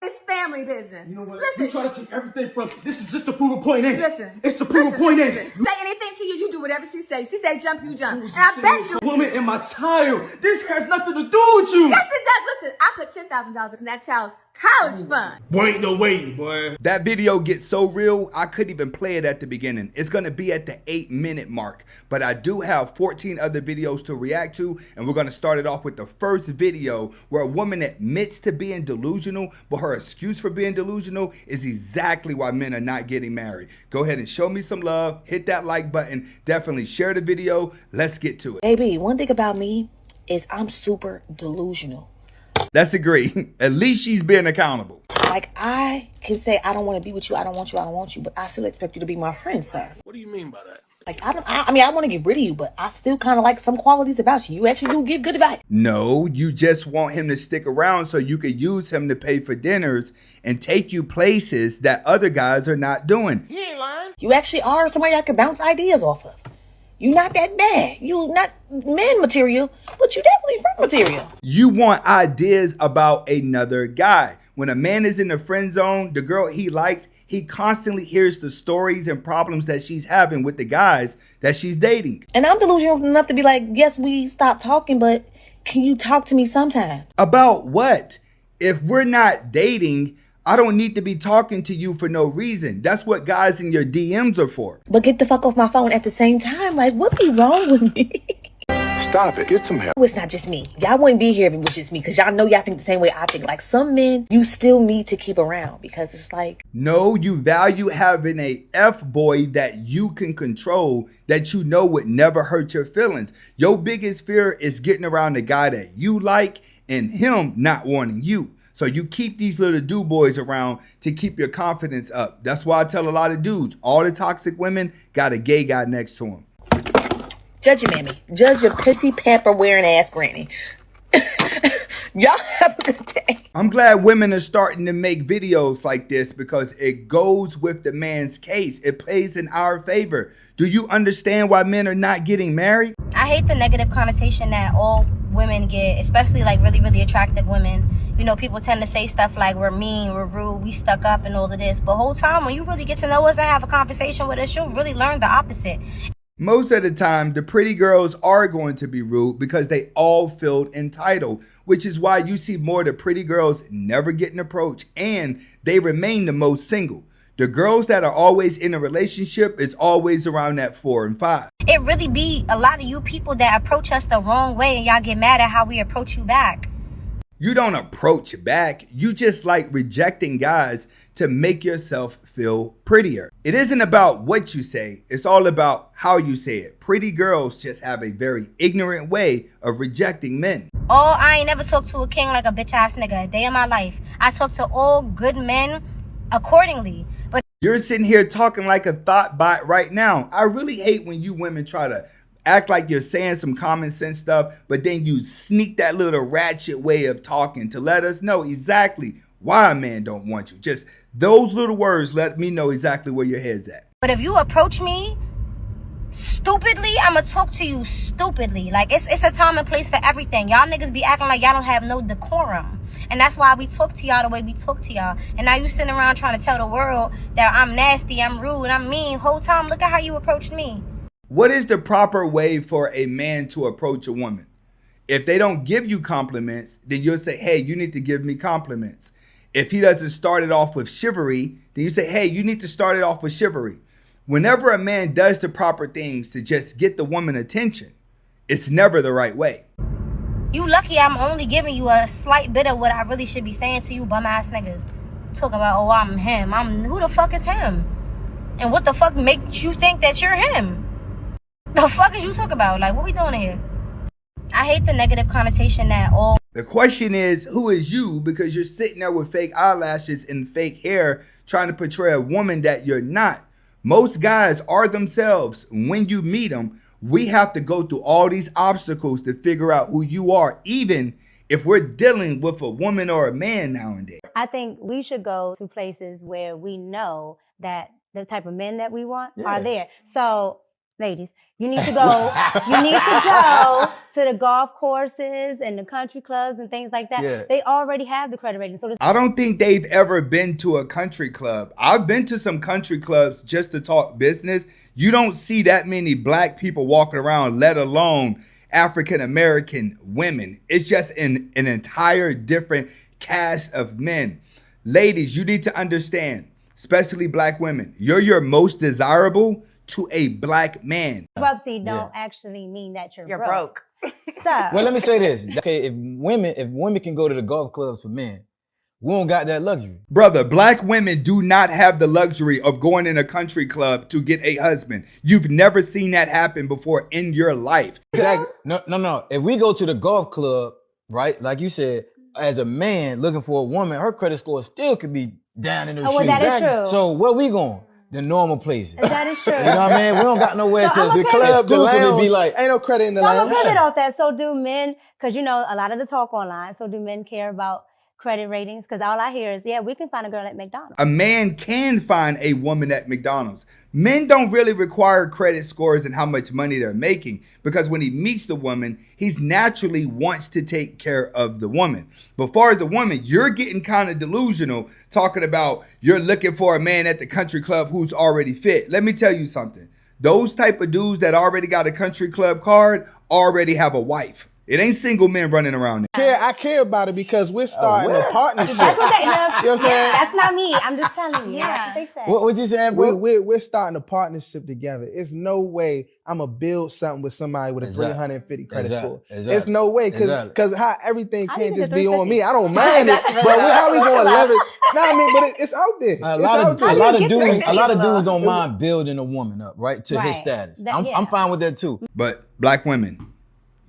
It's family business. You know what? Listen. You try to take everything from this is just to prove a point, ain't it? Listen. It's to prove a point, ain't it? Say anything to you, you do whatever she says. She say jump, you jump. And She I said bet it's you. a woman and my child. This has nothing to do with you. Yes, it does. Listen, I put $10,000 in that child's college fund. Boy, ain't no way, boy. That video gets so real, I couldn't even play it at the beginning. It's gonna be at the 8-minute mark, but I do have 14 other videos to react to, and we're gonna start it off with the first video where a woman admits to being delusional, but her excuse for being delusional is exactly why men are not getting married. Go ahead and show me some love, hit that like button, definitely share the video. Let's get to it. Baby, one thing about me is I'm super delusional. Let's agree. At least she's being accountable. Like, I can say, I don't want to be with you, I don't want you, I don't want you, but I still expect you to be my friend, sir. What do you mean by that? Like, I mean, I want to get rid of you, but I still kind of like some qualities about you. You actually do give good advice. No, you just want him to stick around so you could use him to pay for dinners and take you places that other guys are not doing. You ain't lying. You actually are somebody I can bounce ideas off of. You not that bad. You not man material, but you definitely friend material. You want ideas about another guy. When a man is in the friend zone, the girl he likes, he constantly hears the stories and problems that she's having with the guys that she's dating. And I'm delusional enough to be like, yes, we stopped talking, but can you talk to me sometime? About what? If we're not dating, I don't need to be talking to you for no reason. That's what guys in your DMs are for. But get the fuck off my phone at the same time. Like, what be wrong with me? Stop it. Get some help. It's not just me. Y'all wouldn't be here if it was just me, because y'all know y'all think the same way I think. Like, some men you still need to keep around because it's like, no, you value having a F-boy that you can control, that you know would never hurt your feelings. Your biggest fear is getting around the guy that you like and him not wanting you. So you keep these little do boys around to keep your confidence up. That's why I tell a lot of dudes, all the toxic women got a gay guy next to them. judge your mammy. Judge your pissy pamper wearing ass granny. Y'all have a good day. I'm glad women are starting to make videos like this because it goes with the man's case. It plays in our favor. Do you understand why men are not getting married? I hate the negative connotation that all women get, especially like really, really attractive women. You know, people tend to say stuff like we're mean, we're rude, we stuck up and all of this. But whole time when you really get to know us and have a conversation with us, you'll really learn the opposite. Most of the time, the pretty girls are going to be rude because they all feel entitled, which is why you see more of the pretty girls never getting approached and they remain the most single. The girls that are always in a relationship is always around that 4 and 5. It really be a lot of you people that approach us the wrong way and y'all get mad at how we approach you back. You don't approach back. You just like rejecting guys to make yourself feel prettier. It isn't about what you say. It's all about how you say it. Pretty girls just have a very ignorant way of rejecting men. Oh, I ain't never talked to a king like a bitch ass nigga a day in my life. I talk to all good men accordingly. But you're sitting here talking like a thought bot right now. I really hate when you women try to act like you're saying some common sense stuff, but then you sneak that little ratchet way of talking to let us know exactly why a man don't want you. Just those little words let me know exactly where your head's at. But if you approach me stupidly, I'ma talk to you stupidly. Like, it's a time and place for everything. Y'all niggas be acting like y'all don't have no decorum. And that's why we talk to y'all the way we talk to y'all. And now you sitting around trying to tell the world that I'm nasty, I'm rude, I'm mean. Whole time, look at how you approached me. What is the proper way for a man to approach a woman? If they don't give you compliments, then you'll say, hey, you need to give me compliments. If he doesn't start it off with chivalry, then you say, hey, you need to start it off with chivalry. Whenever a man does the proper things to just get the woman attention, it's never the right way. You lucky I'm only giving you a slight bit of what I really should be saying to you bum ass niggas. Talking about, oh, I'm him. Who the fuck is him? And what the fuck makes you think that you're him? The fuck is you talking about? Like, what we doing here? I hate the negative connotation that all... The question is, who is you? Because you're sitting there with fake eyelashes and fake hair trying to portray a woman that you're not. Most guys are themselves. When you meet them, we have to go through all these obstacles to figure out who you are, even if we're dealing with a woman or a man nowadays. I think we should go to places where we know that the type of men that we want are there. So ladies, you need to go. You need to go to the golf courses and the country clubs and things like that. Yeah. They already have the credit rating. So I don't think they've ever been to a country club. I've been to some country clubs just to talk business. You don't see that many black people walking around, let alone African American women. It's just an entire different cast of men. Ladies, you need to understand, especially black women, you're your most desirable to a black man. bankruptcy don't actually mean that you're broke. broke. So, Well, let me say this. Okay, if women can go to the golf clubs for men, we don't got that luxury. Brother, black women do not have the luxury of going in a country club to get a husband. You've never seen that happen before in your life. Exactly. No. If we go to the golf club, right, like you said, as a man looking for a woman, her credit score still could be down in the shoes. well, that is true. So where we going? The normal places. That is true. You know what I mean? We don't got nowhere So to I'm okay. exclusively be like, ain't no credit in the So I'm lounge. gonna pivot off that. So do men, because you know a lot of the talk online, so do men care about credit ratings? Because all I hear is, yeah, we can find a girl at McDonald's. A man can find a woman at McDonald's. Men don't really require credit scores and how much money they're making, because when he meets the woman, he's naturally wants to take care of the woman. But far as the woman, you're getting kind of delusional talking about you're looking for a man at the country club who's already fit. Let me tell you something. Those type of dudes that already got a country club card already have a wife. It ain't single men running around there. I care about it because we're starting a partnership. That's what they, You know what I'm saying? That's not me. I'm just telling you. That's what they said. what you saying, bro? We're starting a partnership together. It's no way I'm gonna build something with somebody with a Exactly. 350 credit score. Exactly. It's no way because Exactly. how everything I can't think just the be on 350. me. I don't mind it, but how we gonna leverage? No, I mean, but it's out there. A It's lot out of there. a lot of get dudes, the a lot of low. dudes don't mind building a woman up, right, to his Right. status. That- I'm yeah. fine with that too. But black women,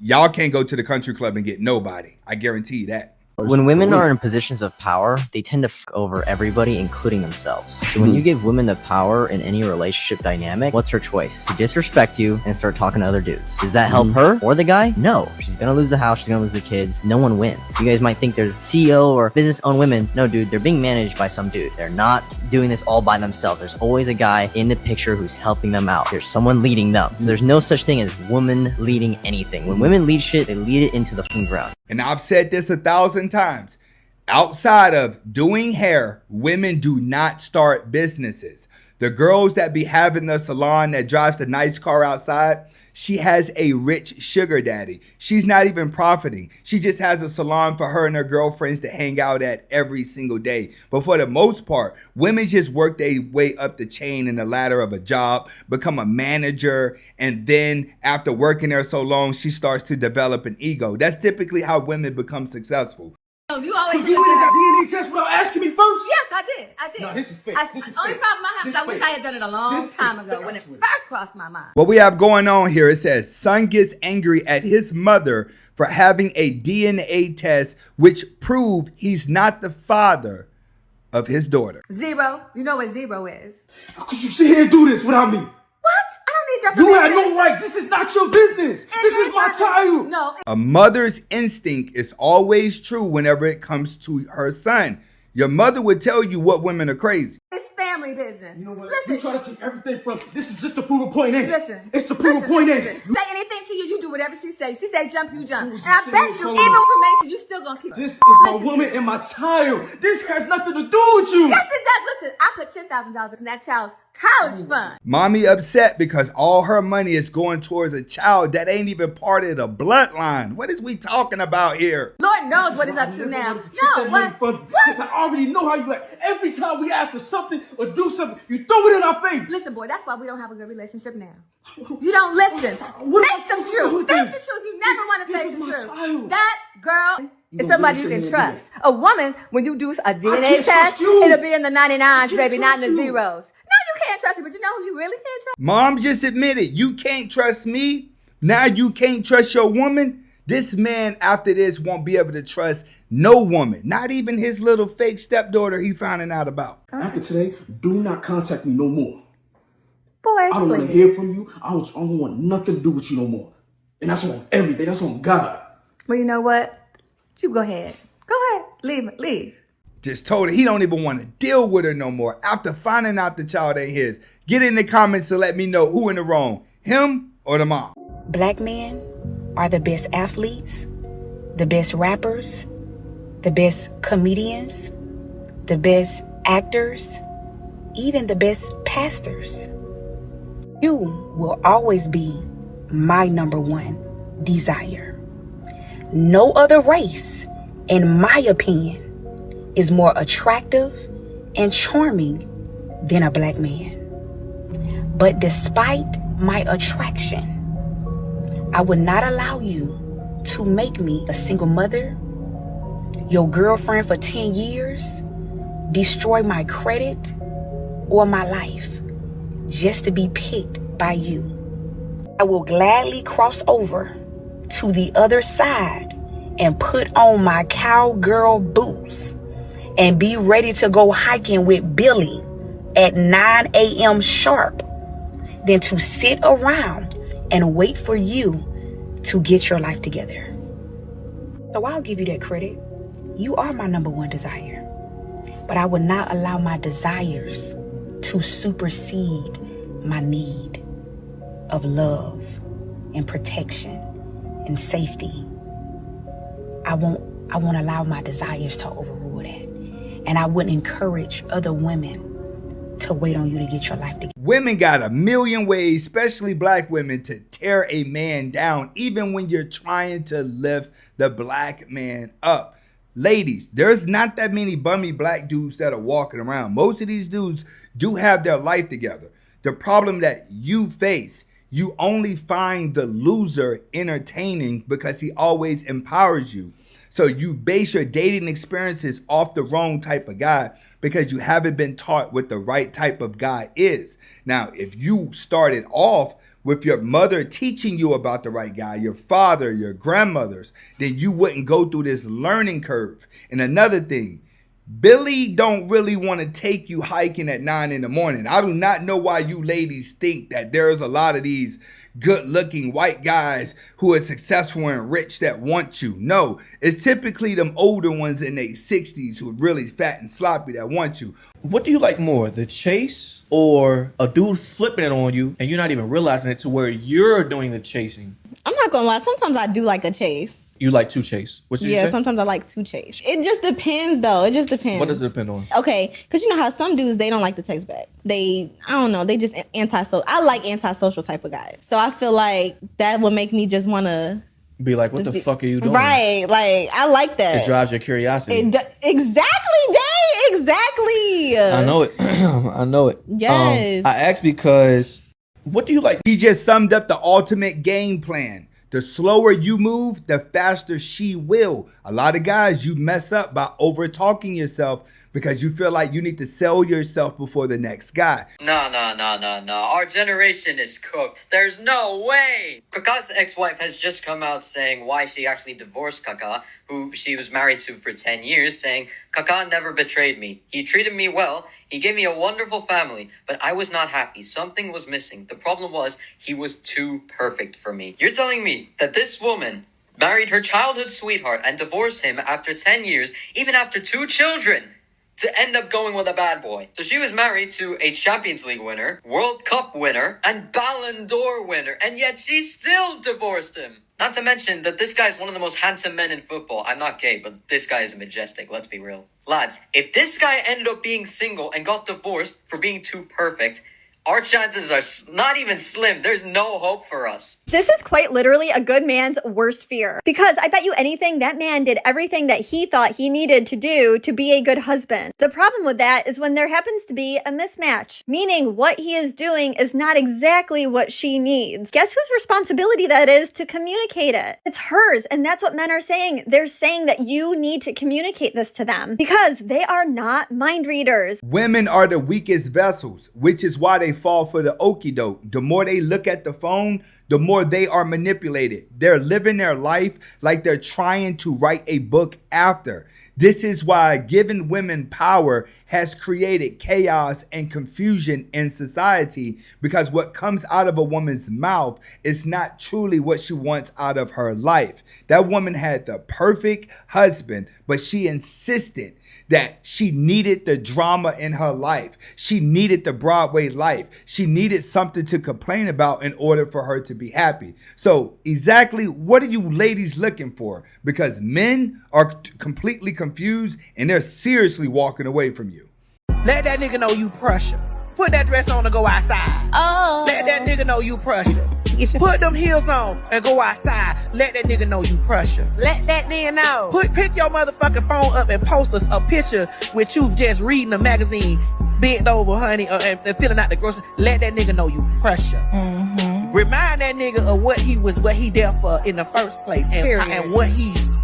y'all can't go to the country club and get nobody. I guarantee you that. When women are in positions of power, they tend to fuck over everybody, including themselves. So when you give women the power in any relationship dynamic, what's her choice? To disrespect you and start talking to other dudes. Does that help her or the guy? No. She's gonna lose the house, she's gonna lose the kids. No one wins. You guys might think they're CEO or business-owned women. No, dude, they're being managed by some dude. They're not doing this all by themselves. There's always a guy in the picture who's helping them out. There's someone leading them. So there's no such thing as woman leading anything. When women lead shit, they lead it into the fucking ground. And I've said this 1,000 times. Outside of doing hair, women do not start businesses. The girls that be having the salon that drives the nice car outside, she has a rich sugar daddy. She's not even profiting. She just has a salon for her and her girlfriends to hang out at every single day. But for the most part, women just work their way up the chain in the ladder of a job, become a manager, and then after working there so long, she starts to develop an ego. That's typically how women become successful. You always You went in that DNA test without asking me first? Yes, I did. I did. No, this is fake. This is only fake. problem I have is This I wish fake. I had done it a long This is time ago fake. when I it swear. first crossed my mind. What we have going on here, it says, son gets angry at his mother for having a DNA test which proved he's not the father of his daughter. Zero. You know what zero is. How could you sit here and do this without me? What? I don't need You your had permission. no right. This is not your business. This is my child. No. A mother's instinct is always true whenever it comes to her son. Your mother would tell you what women are crazy. It's family business. You know what? Listen. You try to take everything from this is just to prove a point, ain't it? Listen. It's to prove a point, ain't it? Say anything to you, you do whatever she says. She say jump, you jump. Who And was I sitting bet here you, calling even me? information, you still gonna keep. This is my Listen. woman and my child. This has nothing to do with you. Yes, it does. Listen, I put $10,000 in that child's college fund. Mommy upset because all her money is going towards a child that ain't even part of the bloodline. What is we talking about here? Lord knows what This is why up I to never now. wanted to take No, that money what? from you, because I already know how you act. Every time we ask for something or do something, you throw it in our face. Listen, boy, that's why we don't have a good relationship now. You don't listen. What am I Face the supposed to do truth. with Face this? the truth. You never want to This face is the my truth. child. That girl is gonna somebody really you sit can here and do trust. A woman, when you do a DNA can't test, trust you. it'll be in the 99s, baby, not in the trust you. zeros. No, you can't trust me, but you know who you really can't trust? Mom just admitted you can't trust me. Now you can't trust your woman. This man after this won't be able to trust no woman, not even his little fake stepdaughter he finding out about. After today, do not contact me no more. Boy, I don't want to please. hear from you. I don't want nothing to do with you no more. And that's on everything. That's on God. Well, you know what? You go ahead. Go ahead. Leave. Just told her he don't even want to deal with her no more after finding out the child ain't his. Get in the comments to let me know who in the wrong, him or the mom? Black men are the best athletes, the best rappers, the best comedians, the best actors, even the best pastors. You will always be my number one desire. No other race, in my opinion, is more attractive and charming than a black man. But despite my attraction, I would not allow you to make me a single mother, your girlfriend for 10 years, destroy my credit or my life just to be picked by you. I will gladly cross over to the other side and put on my cowgirl boots and be ready to go hiking with Billy at 9 a.m. sharp than to sit around and wait for you to get your life together. So I'll give you that credit. You are my number one desire. But I will not allow my desires to supersede my need of love and protection and safety. I won't allow my desires to overrule that. And I wouldn't encourage other women to wait on you to get your life together. Women got a million ways, especially black women, to tear a man down, even when you're trying to lift the black man up. Ladies, there's not that many bummy black dudes that are walking around. Most of these dudes do have their life together. The problem that you face, you only find the loser entertaining because he always empowers you. So you base your dating experiences off the wrong type of guy because you haven't been taught what the right type of guy is. Now, if you started off with your mother teaching you about the right guy, your father, your grandmothers, then you wouldn't go through this learning curve. And another thing, Billy don't really want to take you hiking at 9 in the morning. I do not know why you ladies think that there's a lot of these good-looking white guys who are successful and rich that want you. No, it's typically them older ones in their 60s who are really fat and sloppy that want you. What do you like more, the chase or a dude flipping it on you and you're not even realizing it to where you're doing the chasing? I'm not gonna lie, sometimes I do like a chase. You like to chase? What did you say? Sometimes I like to chase. It just depends though. It just depends. What does it depend on? Okay, because you know how some dudes, they don't like to text back. I don't know, they just antisocial. I like antisocial type of guys. So I feel like that would make me just want to be like, what the fuck are you doing? Right, like I like that. It drives your curiosity. Exactly, Day, exactly. I know it. I know it. Yes. I asked because, what do you like? He just summed up the ultimate game plan. The slower you move, the faster she will. A lot of guys, you mess up by over talking yourself because you feel like you need to sell yourself before the next guy. No. Our generation is cooked. There's no way. Kaka's ex-wife has just come out saying why she actually divorced Kaka, who she was married to for 10 years, saying, Kaka never betrayed me. He treated me well. He gave me a wonderful family, but I was not happy. Something was missing. The problem was he was too perfect for me. You're telling me that this woman married her childhood sweetheart and divorced him after 10 years, even after 2 children, to end up going with a bad boy. So she was married to a Champions League winner, World Cup winner, and Ballon d'Or winner, and yet she still divorced him. Not to mention that this guy's one of the most handsome men in football. I'm not gay, but this guy is majestic, let's be real. Lads, if this guy ended up being single and got divorced for being too perfect, our chances are not even slim. There's no hope for us. This is quite literally a good man's worst fear. Because I bet you anything, that man did everything that he thought he needed to do to be a good husband. The problem with that is when there happens to be a mismatch, meaning what he is doing is not exactly what she needs. Guess whose responsibility that is to communicate it? It's hers, and that's what men are saying. They're saying that you need to communicate this to them because they are not mind readers. Women are the weakest vessels, which is why they fall for the okie doke. The more they look at the phone, the more they are manipulated. They're living their life like they're trying to write a book after. This is why giving women power has created chaos and confusion in society, because what comes out of a woman's mouth is not truly what she wants out of her life. That woman had the perfect husband, but she insisted that she needed the drama in her life. She needed the Broadway life. She needed something to complain about in order for her to be happy. So exactly what are you ladies looking for? Because men are completely confused and they're seriously walking away from you. Let that nigga know you pressure. Put that dress on and go outside. Oh. Let that nigga know you pressure. Put them heels on and go outside. Let that nigga know you pressure. Let that nigga know. Pick your motherfucking phone up and post us a picture with you just reading a magazine, bent over, honey, and filling out the groceries. Let that nigga know you pressure. Mm-hmm. Remind that nigga of what he there for in the first place, and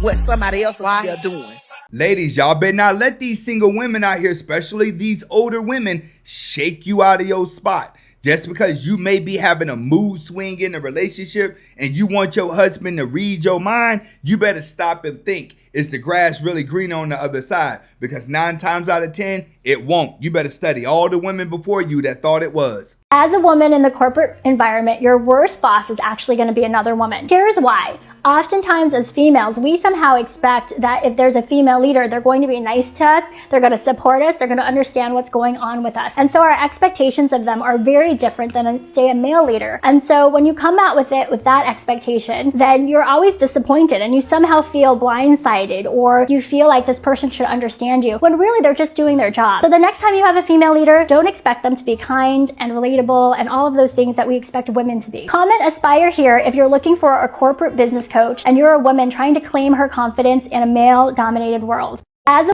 what somebody else was there doing. Ladies, y'all better not let these single women out here, especially these older women, shake you out of your spot. Just because you may be having a mood swing in a relationship and you want your husband to read your mind, you better stop and think, is the grass really green on the other side? Because 9 times out of 10, it won't. You better study all the women before you that thought it was. As a woman in the corporate environment, your worst boss is actually going to be another woman. Here's why. Oftentimes as females, we somehow expect that if there's a female leader, they're going to be nice to us, they're going to support us, they're going to understand what's going on with us. And so our expectations of them are very different than, say, a male leader. And so when you come out with it with that expectation, then you're always disappointed and you somehow feel blindsided, or you feel like this person should understand you, when really they're just doing their job. So the next time you have a female leader, don't expect them to be kind and relatable and all of those things that we expect women to be. Comment Aspire here if you're looking for a corporate business coach and you're a woman trying to claim her confidence in a male-dominated world.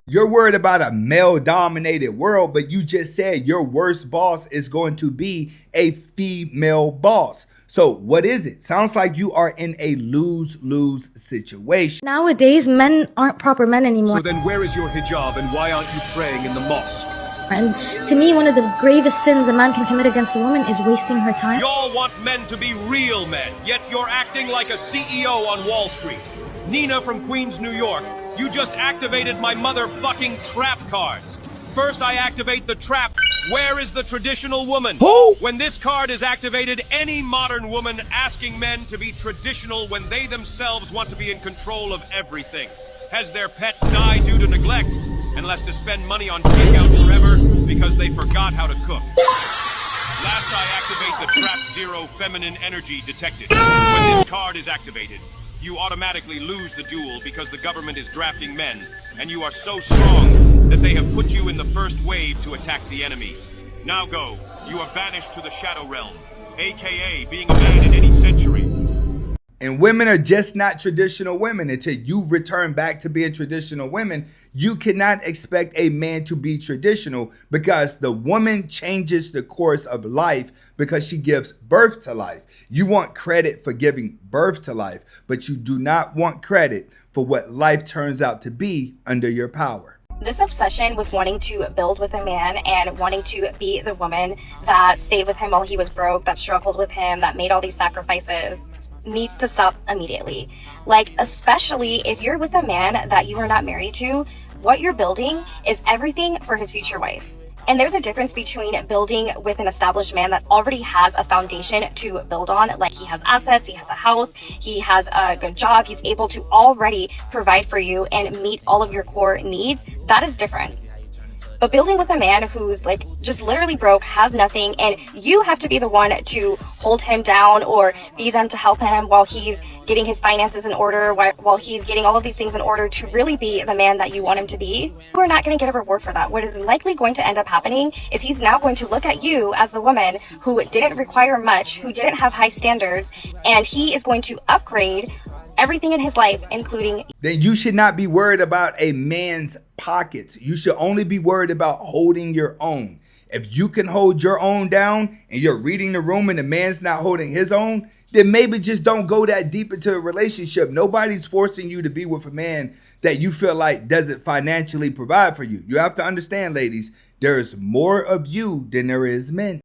You're worried about a male-dominated world, but you just said your worst boss is going to be a female boss. So what is it? Sounds like you are in a lose-lose situation. Nowadays, men aren't proper men anymore. So then where is your hijab and why aren't you praying in the mosque? And to me, one of the gravest sins a man can commit against a woman is wasting her time. Y'all want men to be real men, yet you're acting like a CEO on Wall Street. Nina from Queens, New York, you just activated my motherfucking trap cards. First I activate the trap. Where is the traditional woman? Who? When this card is activated, any modern woman asking men to be traditional when they themselves want to be in control of everything. Has their pet died due to neglect? And less to spend money on takeout forever because they forgot how to cook. Last I activate the Trap Zero Feminine Energy detected. When this card is activated, you automatically lose the duel because the government is drafting men, and you are so strong that they have put you in the first wave to attack the enemy. Now go. You are banished to the Shadow Realm, aka being a man in any century. And women are just not traditional women. Until you return back to being traditional women, you cannot expect a man to be traditional, because the woman changes the course of life because she gives birth to life. You want credit for giving birth to life, but you do not want credit for what life turns out to be under your power. This obsession with wanting to build with a man and wanting to be the woman that stayed with him while he was broke, that struggled with him, that made all these sacrifices, needs to stop immediately. Like, especially if you're with a man that you are not married to, what you're building is everything for his future wife. And there's a difference between building with an established man that already has a foundation to build on, like he has assets, he has a house, he has a good job, he's able to already provide for you and meet all of your core needs. That is different. But building with a man who's like just literally broke, has nothing, and you have to be the one to hold him down or be them to help him while he's getting his finances in order, while he's getting all of these things in order to really be the man that you want him to be, we're not going to get a reward for that. What is likely going to end up happening is he's now going to look at you as the woman who didn't require much, who didn't have high standards, and he is going to upgrade everything in his life, including... Then you should not be worried about a man's pockets. You should only be worried about holding your own. If you can hold your own down and you're reading the room and the man's not holding his own, then maybe just don't go that deep into a relationship. Nobody's forcing you to be with a man that you feel like doesn't financially provide for you. You have to understand, ladies, there is more of you than there is men.